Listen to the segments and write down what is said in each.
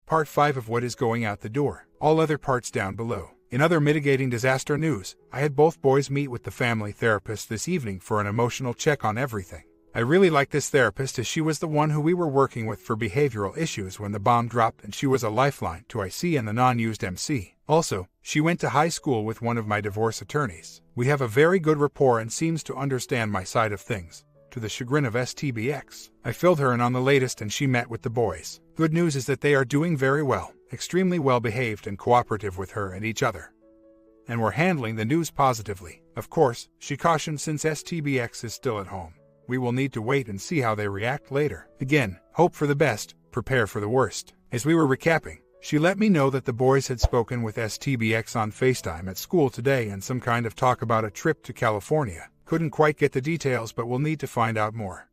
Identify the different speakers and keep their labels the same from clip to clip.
Speaker 1: Part 5 of What is Going Out the Door. All other parts down below. In other mitigating disaster news, I had both boys meet with the family therapist this evening for an emotional check on everything. I really like this therapist as she was the one who we were working with for behavioral issues when the bomb dropped, and she was a lifeline to IC and the non-used MC. Also, she went to high school with one of my divorce attorneys. We have a very good rapport and seems to understand my side of things. To the chagrin of STBX, I filled her in on the latest and she met with the boys. Good news is that they are doing very well, extremely well behaved and cooperative with her and each other. And we're handling the news positively. Of course, she cautioned, since STBX is still at home, we will need to wait and see how they react later. Again, hope for the best, prepare for the worst. As we were recapping, she let me know that the boys had spoken with STBX on FaceTime at school today and some kind of talk about a trip to California. Couldn't quite get the details, but we'll need to find out more.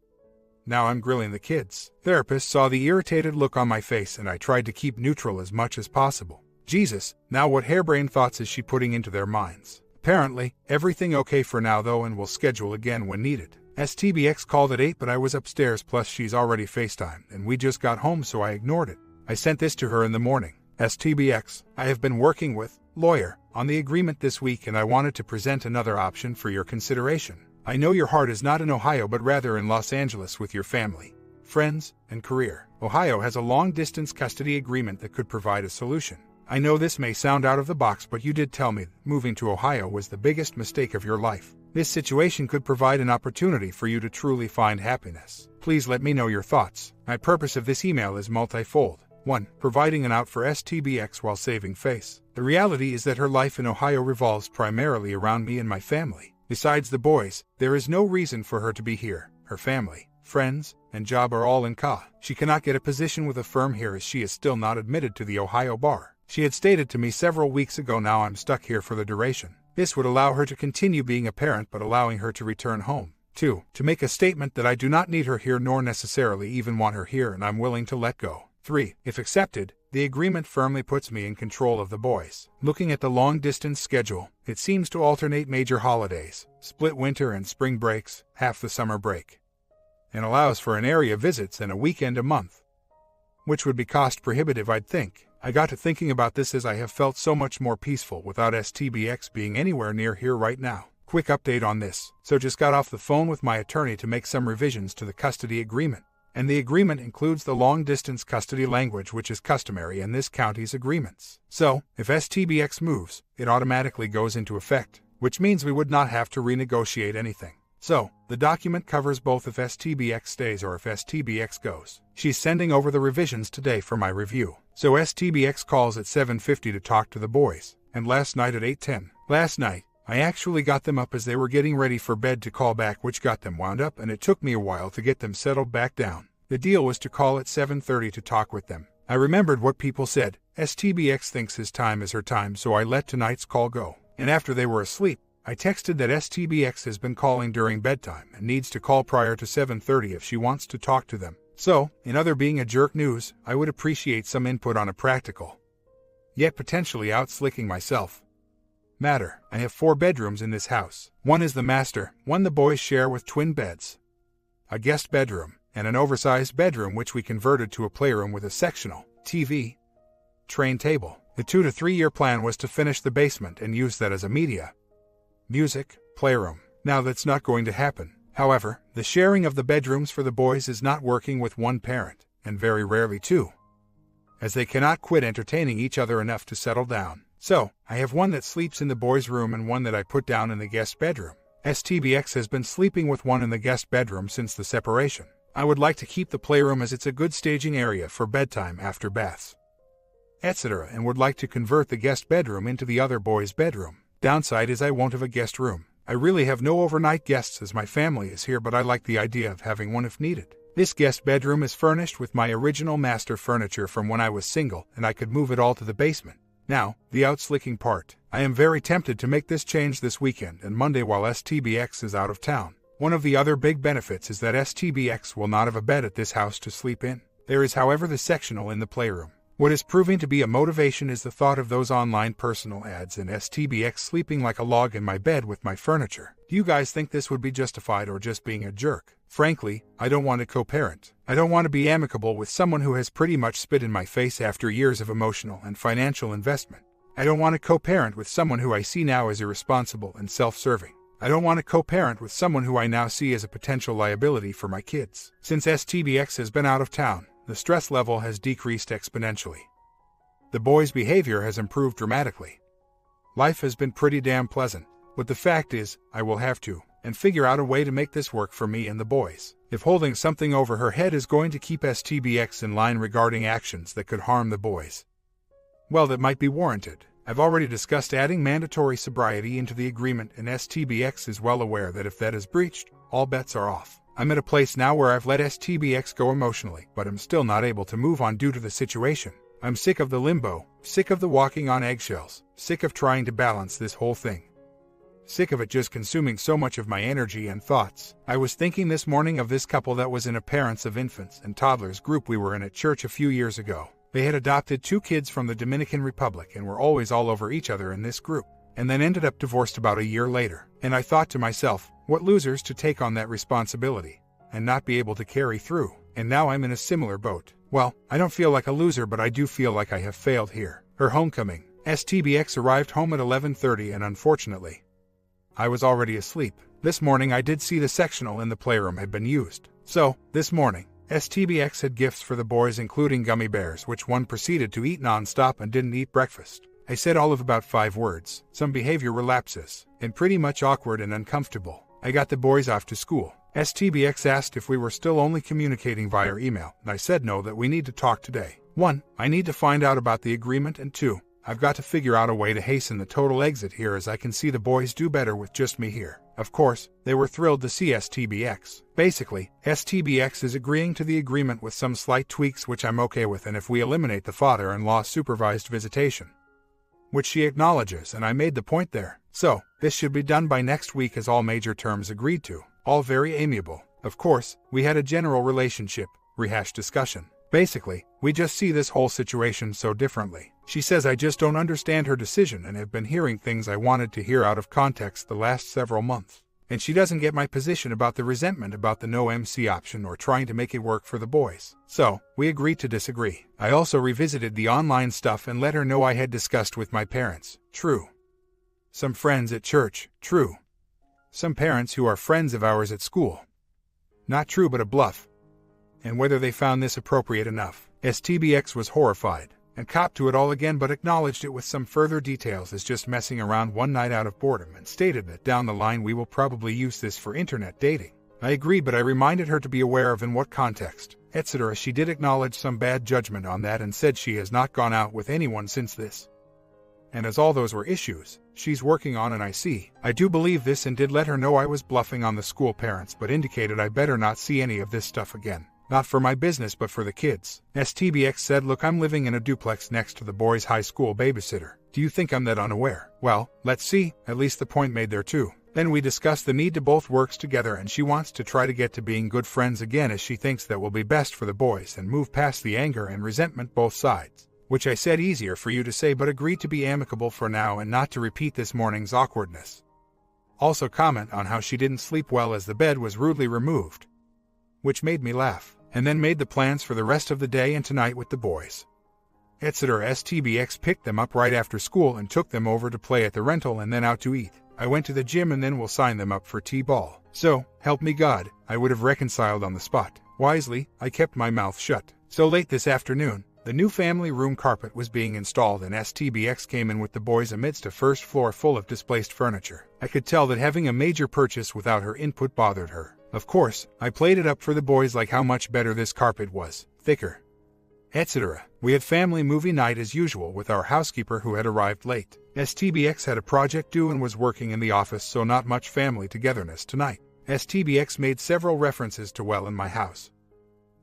Speaker 1: Now I'm grilling the kids. Therapist saw the irritated look on my face and I tried to keep neutral as much as possible. Jesus, now what harebrained thoughts is she putting into their minds? Apparently, everything okay for now though, and we'll schedule again when needed. STBX called at 8, but I was upstairs, plus she's already FaceTimed and we just got home, so I ignored it. I sent this to her in the morning. STBX, I have been working with lawyer on the agreement this week and I wanted to present another option for your consideration. I know your heart is not in Ohio but rather in Los Angeles with your family, friends, and career. Ohio has a long-distance custody agreement that could provide a solution. I know this may sound out of the box, but you did tell me that moving to Ohio was the biggest mistake of your life. This situation could provide an opportunity for you to truly find happiness. Please let me know your thoughts. My purpose of this email is multifold. 1. Providing an out for STBX while saving face. The reality is that her life in Ohio revolves primarily around me and my family. Besides the boys, there is no reason for her to be here. Her family, friends, and job are all in Ka. She cannot get a position with a firm here as she is still not admitted to the Ohio bar. She had stated to me several weeks ago, now I'm stuck here for the duration. This would allow her to continue being a parent but allowing her to return home. 2. To make a statement that I do not need her here nor necessarily even want her here and I'm willing to let go. 3. If accepted, the agreement firmly puts me in control of the boys. Looking at the long-distance schedule, it seems to alternate major holidays, split winter and spring breaks, half the summer break, and allows for an area visits and a weekend a month, which would be cost prohibitive, I'd think. I got to thinking about this as I have felt so much more peaceful without STBX being anywhere near here right now. Quick update on this. So just got off the phone with my attorney to make some revisions to the custody agreement. And the agreement includes the long-distance custody language, which is customary in this county's agreements. So, if STBX moves, it automatically goes into effect, which means we would not have to renegotiate anything. So, the document covers both if STBX stays or if STBX goes. She's sending over the revisions today for my review. So STBX calls at 7:50 to talk to the boys, and last night at 8:10. Last night, I actually got them up as they were getting ready for bed to call back, which got them wound up, and it took me a while to get them settled back down. The deal was to call at 7:30 to talk with them. I remembered what people said. STBX thinks his time is her time, so I let tonight's call go. And after they were asleep, I texted that STBX has been calling during bedtime and needs to call prior to 7:30 if she wants to talk to them. So, in other being a jerk news, I would appreciate some input on a practical, yet potentially out-slicking myself, matter. I have 4 bedrooms in this house. 1 is the master, 1 the boys share with twin beds, a guest bedroom, and an oversized bedroom which we converted to a playroom with a sectional TV, train table. The 2 to 3 year plan was to finish the basement and use that as a music playroom. Now that's not going to happen. However, the sharing of the bedrooms for the boys is not working with one parent, and very rarely 2, as they cannot quit entertaining each other enough to settle down. So, I have 1 that sleeps in the boys' room and 1 that I put down in the guest bedroom. STBX has been sleeping with 1 in the guest bedroom since the separation. I would like to keep the playroom as it's a good staging area for bedtime, after baths, etc., and would like to convert the guest bedroom into the other boys' bedroom. Downside is I won't have a guest room. I really have no overnight guests as my family is here, but I like the idea of having one if needed. This guest bedroom is furnished with my original master furniture from when I was single, and I could move it all to the basement. Now, the out-slicking part. I am very tempted to make this change this weekend and Monday while STBX is out of town. One of the other big benefits is that STBX will not have a bed at this house to sleep in. There is, however, the sectional in the playroom. What is proving to be a motivation is the thought of those online personal ads and STBX sleeping like a log in my bed with my furniture. Do you guys think this would be justified or just being a jerk? Frankly, I don't want to co-parent. I don't want to be amicable with someone who has pretty much spit in my face after years of emotional and financial investment. I don't want to co-parent with someone who I see now as irresponsible and self-serving. I don't want to co-parent with someone who I now see as a potential liability for my kids. Since STBX has been out of town, the stress level has decreased exponentially. The boy's behavior has improved dramatically. Life has been pretty damn pleasant, but the fact is, I will have to, and figure out a way to make this work for me and the boys. If holding something over her head is going to keep STBX in line regarding actions that could harm the boys, well, that might be warranted. I've already discussed adding mandatory sobriety into the agreement, and STBX is well aware that if that is breached, all bets are off. I'm at a place now where I've let STBX go emotionally, but I'm still not able to move on due to the situation. I'm sick of the limbo, sick of the walking on eggshells, sick of trying to balance this whole thing. Sick of it just consuming so much of my energy and thoughts. I was thinking this morning of this couple that was in a parents of infants and toddlers group we were in at church a few years ago. They had adopted 2 kids from the Dominican Republic and were always all over each other in this group, and then ended up divorced about a year later. And I thought to myself, what losers to take on that responsibility and not be able to carry through. And now I'm in a similar boat. Well, I don't feel like a loser, but I do feel like I have failed here. Her homecoming. STBX arrived home at 11:30 and unfortunately, I was already asleep. This morning I did see the sectional in the playroom had been used. So, this morning, STBX had gifts for the boys including gummy bears, which one proceeded to eat non-stop and didn't eat breakfast. I said all of about 5 words, some behavior relapses, and pretty much awkward and uncomfortable. I got the boys off to school. STBX asked if we were still only communicating via email, and I said no, that we need to talk today. 1. I need to find out about the agreement, and 2. I've got to figure out a way to hasten the total exit here, as I can see the boys do better with just me here. Of course, they were thrilled to see STBX. Basically, STBX is agreeing to the agreement with some slight tweaks which I'm okay with, and if we eliminate the father-in-law supervised visitation, which she acknowledges, and I made the point there. So, this should be done by next week as all major terms agreed to. All very amiable. Of course, we had a general relationship, rehash discussion. Basically, we just see this whole situation so differently. She says I just don't understand her decision and have been hearing things I wanted to hear out of context the last several months. And she doesn't get my position about the resentment about the no MC option or trying to make it work for the boys. So, we agreed to disagree. I also revisited the online stuff and let her know I had discussed with my parents. True. Some friends at church. True. Some parents who are friends of ours at school. Not true, but a bluff. And whether they found this appropriate enough. STBX was horrified and copped to it all again, but acknowledged it with some further details as just messing around one night out of boredom, and stated that down the line we will probably use this for internet dating. I agreed, but I reminded her to be aware of in what context, etc. She did acknowledge some bad judgment on that and said she has not gone out with anyone since this. And as all those were issues she's working on, and I do believe this, and did let her know I was bluffing on the school parents, but indicated I better not see any of this stuff again. Not for my business, but for the kids. STBX said, look, I'm living in a duplex next to the boys' high school babysitter. Do you think I'm that unaware? Well, let's see, at least the point made there too. Then we discussed the need to both work together, and she wants to try to get to being good friends again, as she thinks that will be best for the boys and move past the anger and resentment both sides. Which I said easier for you to say, but agreed to be amicable for now and not to repeat this morning's awkwardness. Also comment on how she didn't sleep well as the bed was rudely removed, which made me laugh, and then made the plans for the rest of the day and tonight with the boys, etc. STBX picked them up right after school and took them over to play at the rental and then out to eat. I went to the gym and then we'll sign them up for T-ball. So, help me God, I would have reconciled on the spot. Wisely, I kept my mouth shut. So late this afternoon, the new family room carpet was being installed, and STBX came in with the boys amidst a first floor full of displaced furniture. I could tell that having a major purchase without her input bothered her. Of course, I played it up for the boys like how much better this carpet was, thicker, etc. We had family movie night as usual with our housekeeper who had arrived late. STBX had a project due and was working in the office, so not much family togetherness tonight. STBX made several references to well in my house,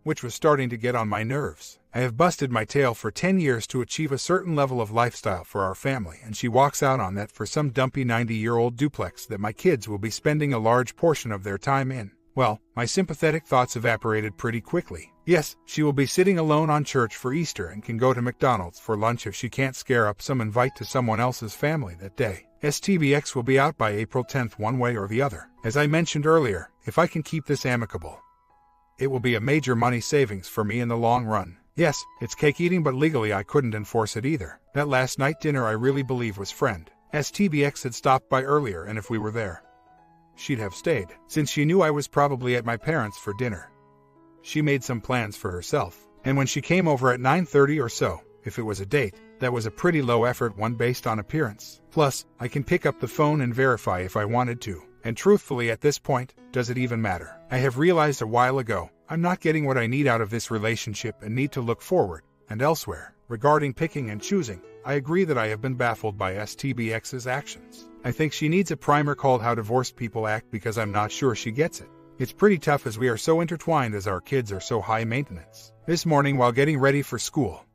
Speaker 1: which was starting to get on my nerves. I have busted my tail for 10 years to achieve a certain level of lifestyle for our family, and she walks out on that for some dumpy 90-year-old duplex that my kids will be spending a large portion of their time in. Well, my sympathetic thoughts evaporated pretty quickly. Yes, she will be sitting alone on church for Easter and can go to McDonald's for lunch if she can't scare up some invite to someone else's family that day. STBX will be out by April 10th one way or the other. As I mentioned earlier, if I can keep this amicable, it will be a major money savings for me in the long run. Yes, it's cake eating, but legally I couldn't enforce it either. That last night dinner I really believe was friend STBX had stopped by earlier, and if we were there, she'd have stayed, since she knew I was probably at my parents' for dinner. She made some plans for herself, and when she came over at 9:30 or so, if it was a date, that was a pretty low-effort one based on appearance. Plus, I can pick up the phone and verify if I wanted to. And truthfully at this point, does it even matter? I have realized a while ago, I'm not getting what I need out of this relationship and need to look forward, and elsewhere. Regarding picking and choosing, I agree that I have been baffled by STBX's actions. I think she needs a primer called How Divorced People Act, because I'm not sure she gets it. It's pretty tough as we are so intertwined, as our kids are so high maintenance. This morning while getting ready for school,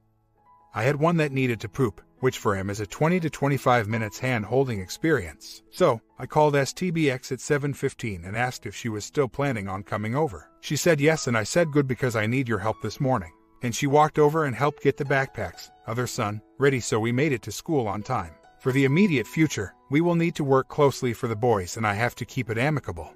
Speaker 1: I had one that needed to poop, which for him is a 20 to 25 minutes hand-holding experience. So, I called STBX at 7:15 and asked if she was still planning on coming over. She said yes, and I said good because I need your help this morning. And she walked over and helped get the backpacks, other son, ready, so we made it to school on time. For the immediate future, we will need to work closely for the boys, and I have to keep it amicable.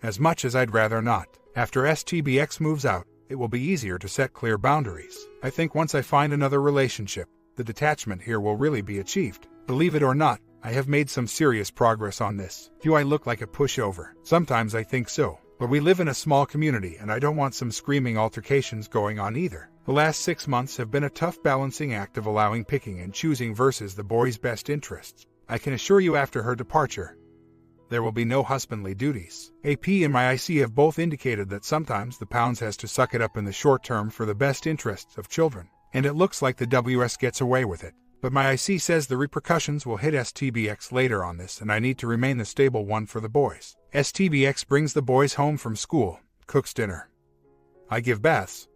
Speaker 1: As much as I'd rather not. After STBX moves out, it will be easier to set clear boundaries. I think once I find another relationship, the detachment here will really be achieved. Believe it or not, I have made some serious progress on this. Do I look like a pushover? Sometimes I think so. But we live in a small community, and I don't want some screaming altercations going on either. The last 6 months have been a tough balancing act of allowing picking and choosing versus the boy's best interests. I can assure you after her departure, there will be no husbandly duties. AP and my IC have both indicated that sometimes the Pounds has to suck it up in the short term for the best interests of children, and it looks like the WS gets away with it. But my IC says the repercussions will hit STBX later on this, and I need to remain the stable one for the boys. STBX brings the boys home from school, cooks dinner. I give baths.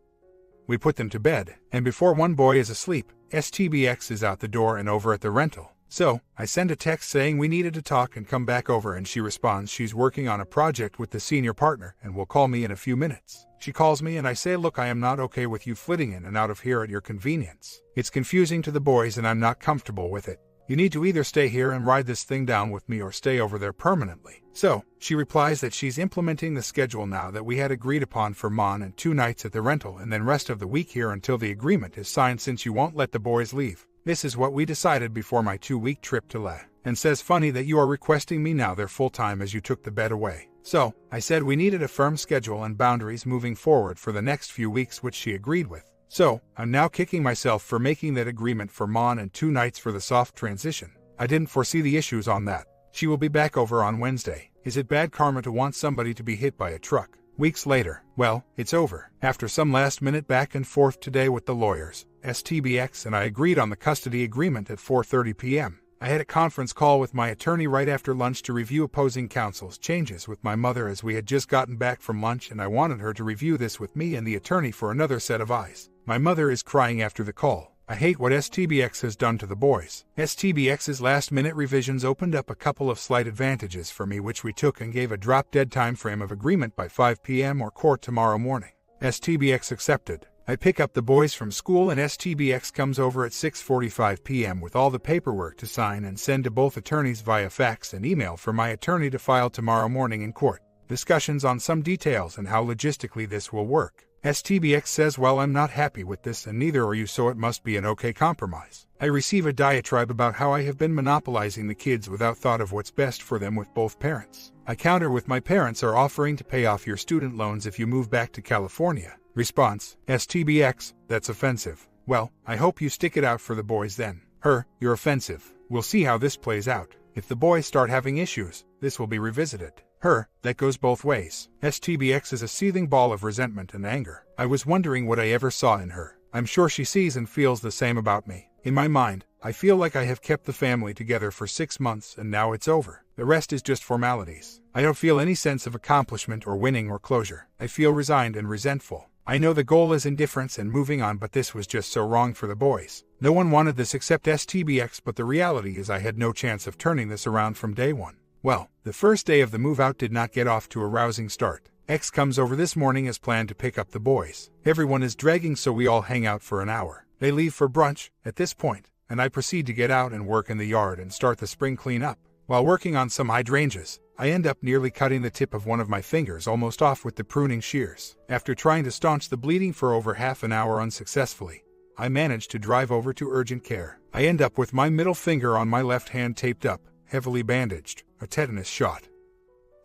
Speaker 1: We put them to bed, and before one boy is asleep, STBX is out the door and over at the rental. So, I send a text saying we needed to talk and come back over, and she responds she's working on a project with the senior partner and will call me in a few minutes. She calls me and I say, look, I am not okay with you flitting in and out of here at your convenience. It's confusing to the boys and I'm not comfortable with it. You need to either stay here and ride this thing down with me or stay over there permanently. So, she replies that she's implementing the schedule now that we had agreed upon for Mon, and 2 nights at the rental and then rest of the week here until the agreement is signed, since you won't let the boys leave. This is what we decided before my 2-week trip to Le, and says funny that you are requesting me now there full-time as you took the bed away. So, I said we needed a firm schedule and boundaries moving forward for the next few weeks, which she agreed with. So, I'm now kicking myself for making that agreement for Mon and 2 nights for the soft transition. I didn't foresee the issues on that. She will be back over on Wednesday. Is it bad karma to want somebody to be hit by a truck? Weeks later, well, it's over. After some last-minute back and forth today with the lawyers, STBX and I agreed on the custody agreement at 4:30 p.m. I had a conference call with my attorney right after lunch to review opposing counsel's changes with my mother, as we had just gotten back from lunch, and I wanted her to review this with me and the attorney for another set of eyes. My mother is crying after the call. I hate what STBX has done to the boys. STBX's last-minute revisions opened up a couple of slight advantages for me, which we took and gave a drop-dead time frame of agreement by 5 p.m. or court tomorrow morning. STBX accepted. I pick up the boys from school and STBX comes over at 6:45 p.m. with all the paperwork to sign and send to both attorneys via fax and email for my attorney to file tomorrow morning in court. Discussions on some details and how logistically this will work. STBX says, well, I'm not happy with this and neither are you, so it must be an okay compromise. I receive a diatribe about how I have been monopolizing the kids without thought of what's best for them with both parents. I counter with, my parents are offering to pay off your student loans if you move back to California. Response, STBX, that's offensive. Well, I hope you stick it out for the boys then. Her, you're offensive. We'll see how this plays out. If the boys start having issues, this will be revisited. Her, that goes both ways. STBX is a seething ball of resentment and anger. I was wondering what I ever saw in her. I'm sure she sees and feels the same about me. In my mind, I feel like I have kept the family together for 6 months and now it's over. The rest is just formalities. I don't feel any sense of accomplishment or winning or closure. I feel resigned and resentful. I know the goal is indifference and moving on, but this was just so wrong for the boys. No one wanted this except STBX, but the reality is I had no chance of turning this around from day one. Well, the first day of the move out did not get off to a rousing start. X comes over this morning as planned to pick up the boys. Everyone is dragging, so we all hang out for an hour. They leave for brunch at this point, and I proceed to get out and work in the yard and start the spring cleanup. While working on some hydrangeas, I end up nearly cutting the tip of one of my fingers almost off with the pruning shears. After trying to staunch the bleeding for over half an hour unsuccessfully, I manage to drive over to urgent care. I end up with my middle finger on my left hand taped up, heavily bandaged, a tetanus shot,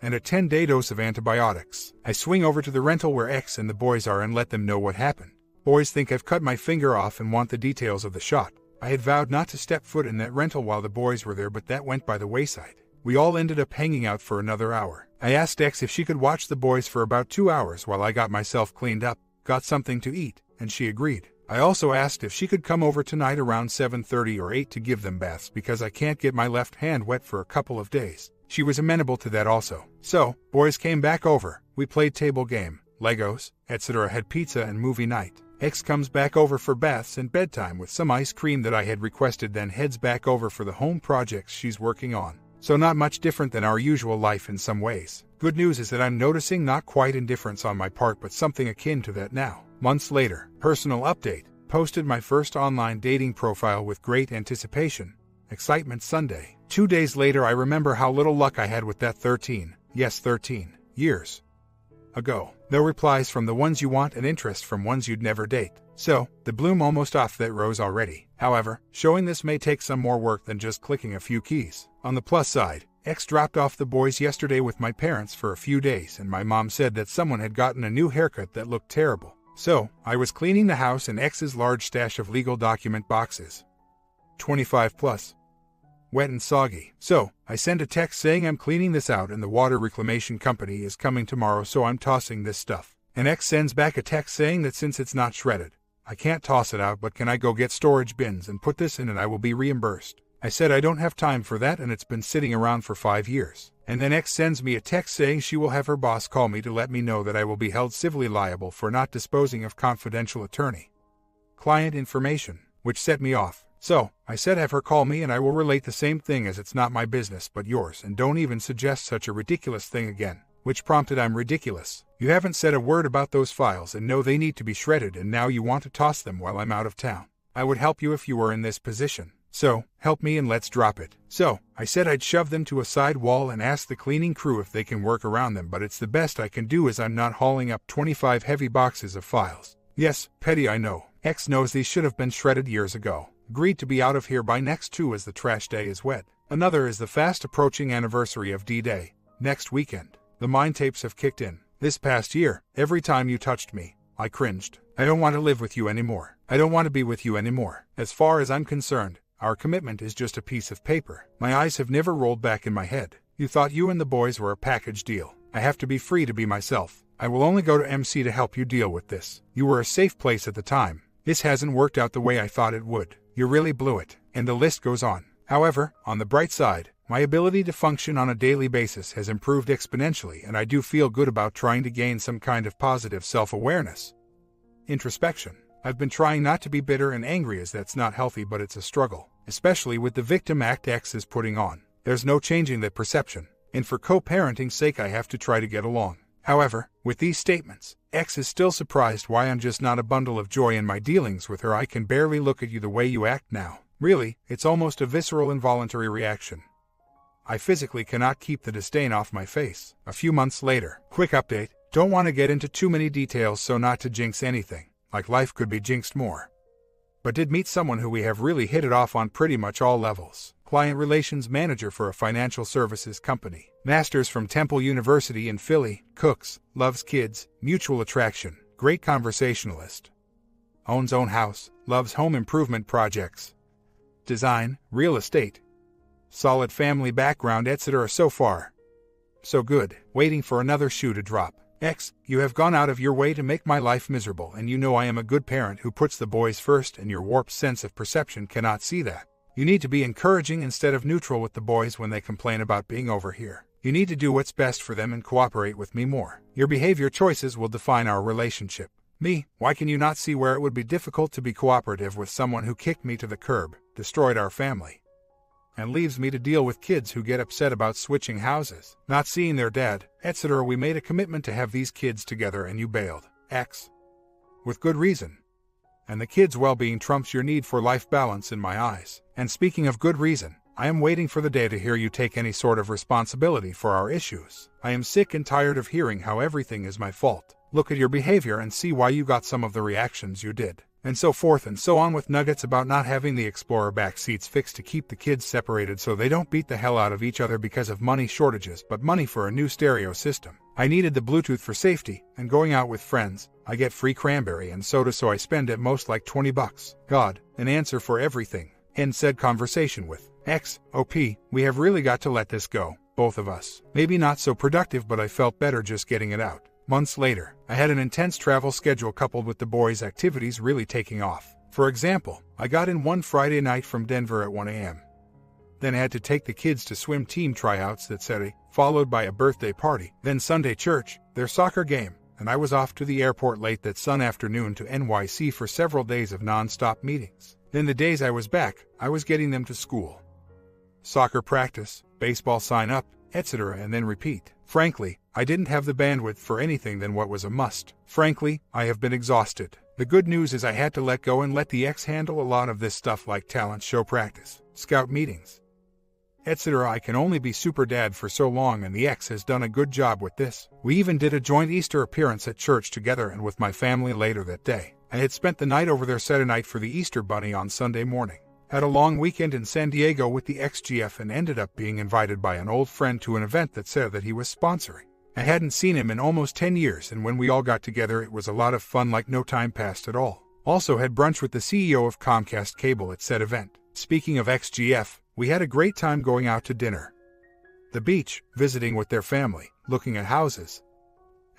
Speaker 1: and a 10-day dose of antibiotics. I swing over to the rental where X and the boys are and let them know what happened. Boys think I've cut my finger off and want the details of the shot. I had vowed not to step foot in that rental while the boys were there, but that went by the wayside. We all ended up hanging out for another hour. I asked X if she could watch the boys for about 2 hours while I got myself cleaned up, got something to eat, and she agreed. I also asked if she could come over tonight around 7:30 or 8 to give them baths because I can't get my left hand wet for a couple of days. She was amenable to that also. So, boys came back over, we played table game, Legos, etc., had pizza and movie night. X comes back over for baths and bedtime with some ice cream that I had requested, then heads back over for the home projects she's working on. So not much different than our usual life in some ways. Good news is that I'm noticing not quite indifference on my part, but something akin to that now. Months later, personal update, posted my first online dating profile with great anticipation. Excitement Sunday. 2 days later, I remember how little luck I had with that 13 years ago. No replies from the ones you want and interest from ones you'd never date. So, the bloom almost off that rose already. However, showing this may take some more work than just clicking a few keys. On the plus side, X dropped off the boys yesterday with my parents for a few days, and my mom said that someone had gotten a new haircut that looked terrible. So, I was cleaning the house and X's large stash of legal document boxes. 25 plus. Wet and soggy. So, I send a text saying I'm cleaning this out and the water reclamation company is coming tomorrow, so I'm tossing this stuff. And X sends back a text saying that since it's not shredded, I can't toss it out, but can I go get storage bins and put this in and I will be reimbursed. I said I don't have time for that and it's been sitting around for 5 years. And then X sends me a text saying she will have her boss call me to let me know that I will be held civilly liable for not disposing of confidential attorney-client information, which set me off. So, I said have her call me and I will relate the same thing as it's not my business but yours, and don't even suggest such a ridiculous thing again. Which prompted I'm ridiculous. You haven't said a word about those files and know they need to be shredded, and now you want to toss them while I'm out of town. I would help you if you were in this position. So, help me and let's drop it. So, I said I'd shove them to a side wall and ask the cleaning crew if they can work around them, but it's the best I can do as I'm not hauling up 25 heavy boxes of files. Yes, petty I know. X knows these should have been shredded years ago. Agreed to be out of here by next 2 as the trash day is wet. Another is the fast approaching anniversary of D-Day, next weekend. The mind tapes have kicked in. This past year, every time you touched me, I cringed. I don't want to live with you anymore. I don't want to be with you anymore. As far as I'm concerned, our commitment is just a piece of paper. My eyes have never rolled back in my head. You thought you and the boys were a package deal. I have to be free to be myself. I will only go to MC to help you deal with this. You were a safe place at the time. This hasn't worked out the way I thought it would. You really blew it. And the list goes on. However, on the bright side, my ability to function on a daily basis has improved exponentially, and I do feel good about trying to gain some kind of positive self-awareness. Introspection. I've been trying not to be bitter and angry, as that's not healthy, but it's a struggle, especially with the victim act X is putting on. There's no changing that perception, and for co-parenting's sake I have to try to get along. However, with these statements, X is still surprised why I'm just not a bundle of joy in my dealings with her. I can barely look at you the way you act now. Really, it's almost a visceral involuntary reaction. I physically cannot keep the disdain off my face. A few months later, quick update, don't want to get into too many details so not to jinx anything, like life could be jinxed more. But did meet someone who we have really hit it off on pretty much all levels. Client relations manager for a financial services company. Masters from Temple University in Philly, cooks, loves kids, mutual attraction, great conversationalist. Owns own house, loves home improvement projects. Design, real estate. Solid family background, etc. So far, so good. Waiting for another shoe to drop. X, you have gone out of your way to make my life miserable, and you know I am a good parent who puts the boys first, and your warped sense of perception cannot see that. You need to be encouraging instead of neutral with the boys when they complain about being over here. You need to do what's best for them and cooperate with me more. Your behavior choices will define our relationship. Me, why can you not see where it would be difficult to be cooperative with someone who kicked me to the curb, destroyed our family? and leaves me to deal with kids who get upset about switching houses, not seeing their dad, etc. We made a commitment to have these kids together and you bailed. X. With good reason. And the kids' well-being trumps your need for life balance in my eyes. And speaking of good reason, I am waiting for the day to hear you take any sort of responsibility for our issues. I am sick and tired of hearing how everything is my fault. Look at your behavior and see why you got some of the reactions you did. And so forth and so on with nuggets about not having the Explorer back seats fixed to keep the kids separated so they don't beat the hell out of each other because of money shortages, but money for a new stereo system. I needed the Bluetooth for safety, and going out with friends, I get free cranberry and soda so I spend at most like $20. God, an answer for everything. End said conversation with XOP. We have really got to let this go, both of us. Maybe not so productive, but I felt better just getting it out. Months later, I had an intense travel schedule coupled with the boys' activities really taking off. For example, I got in one Friday night from Denver at 1 a.m. Then I had to take the kids to swim team tryouts that Saturday, followed by a birthday party, then Sunday church, their soccer game, and I was off to the airport late that Sun afternoon to NYC for several days of non-stop meetings. Then the days I was back, I was getting them to school, soccer practice, baseball sign-up, etc. and then repeat. Frankly, I didn't have the bandwidth for anything than what was a must. Frankly, I have been exhausted. The good news is I had to let go and let the X handle a lot of this stuff like talent show practice, scout meetings, etc. I can only be super dad for so long, and the X has done a good job with this. We even did a joint Easter appearance at church together and with my family later that day. I had spent the night over there Saturday night for the Easter bunny on Sunday morning. Had a long weekend in San Diego with the XGF and ended up being invited by an old friend to an event that said that he was sponsoring. I hadn't seen him in almost 10 years, and when we all got together it was a lot of fun like no time passed at all. Also had brunch with the CEO of Comcast Cable at said event. Speaking of XGF, we had a great time going out to dinner, the beach, visiting with their family, looking at houses.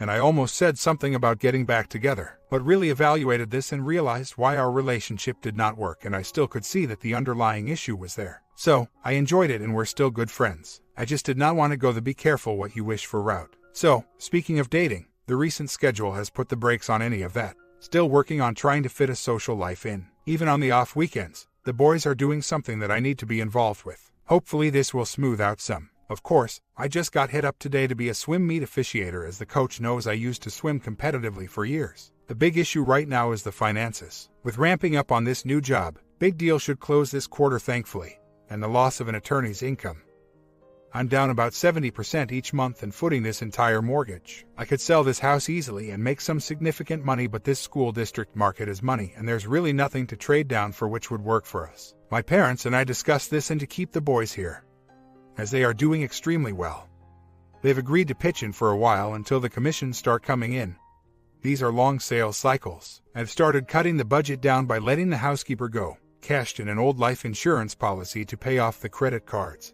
Speaker 1: And I almost said something about getting back together, but really evaluated this and realized why our relationship did not work, and I still could see that the underlying issue was there. So, I enjoyed it and we're still good friends. I just did not want to go the be careful what you wish for route. So, speaking of dating, the recent schedule has put the brakes on any of that. Still working on trying to fit a social life in. Even on the off weekends, the boys are doing something that I need to be involved with. Hopefully this will smooth out some. Of course, I just got hit up today to be a swim meet officiator, as the coach knows I used to swim competitively for years. The big issue right now is the finances. With ramping up on this new job, big deal should close this quarter thankfully, and the loss of an attorney's income. I'm down about 70% each month and footing this entire mortgage. I could sell this house easily and make some significant money, but this school district market is money and there's really nothing to trade down for which would work for us. My parents and I discussed this and to keep the boys here, as they are doing extremely well. They've agreed to pitch in for a while until the commissions start coming in. These are long sales cycles. I've started cutting the budget down by letting the housekeeper go, cashed in an old life insurance policy to pay off the credit cards,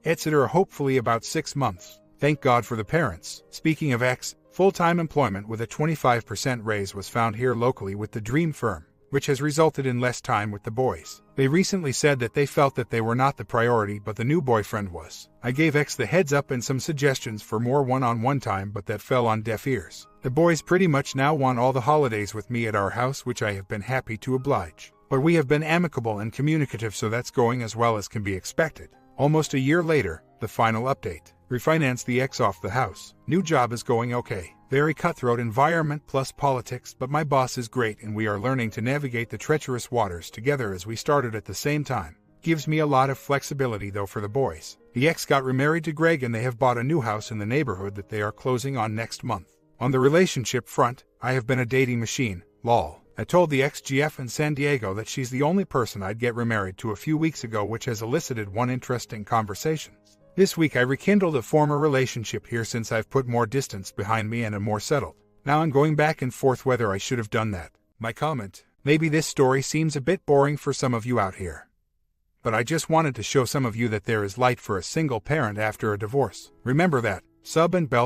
Speaker 1: etc. Hopefully about 6 months. Thank God for the parents. Speaking of X, full-time employment with a 25% raise was found here locally with the Dream Firm, which has resulted in less time with the boys. They recently said that they felt that they were not the priority, but the new boyfriend was. I gave X the heads up and some suggestions for more one-on-one time, but that fell on deaf ears. The boys pretty much now want all the holidays with me at our house, which I have been happy to oblige. But we have been amicable and communicative, so that's going as well as can be expected. Almost a year later, the final update. Refinance the X off the house. New job is going okay. Very cutthroat environment plus politics, but my boss is great and we are learning to navigate the treacherous waters together as we started at the same time. Gives me a lot of flexibility though for the boys. The X got remarried to Greg and they have bought a new house in the neighborhood that they are closing on next month. On the relationship front, I have been a dating machine, lol. I told the XGF in San Diego that she's the only person I'd get remarried to a few weeks ago, which has elicited one interesting conversation. This week I rekindled a former relationship here since I've put more distance behind me and am more settled. Now I'm going back and forth whether I should have done that. My comment: maybe this story seems a bit boring for some of you out here, but I just wanted to show some of you that there is light for a single parent after a divorce. Remember that. Sub and bell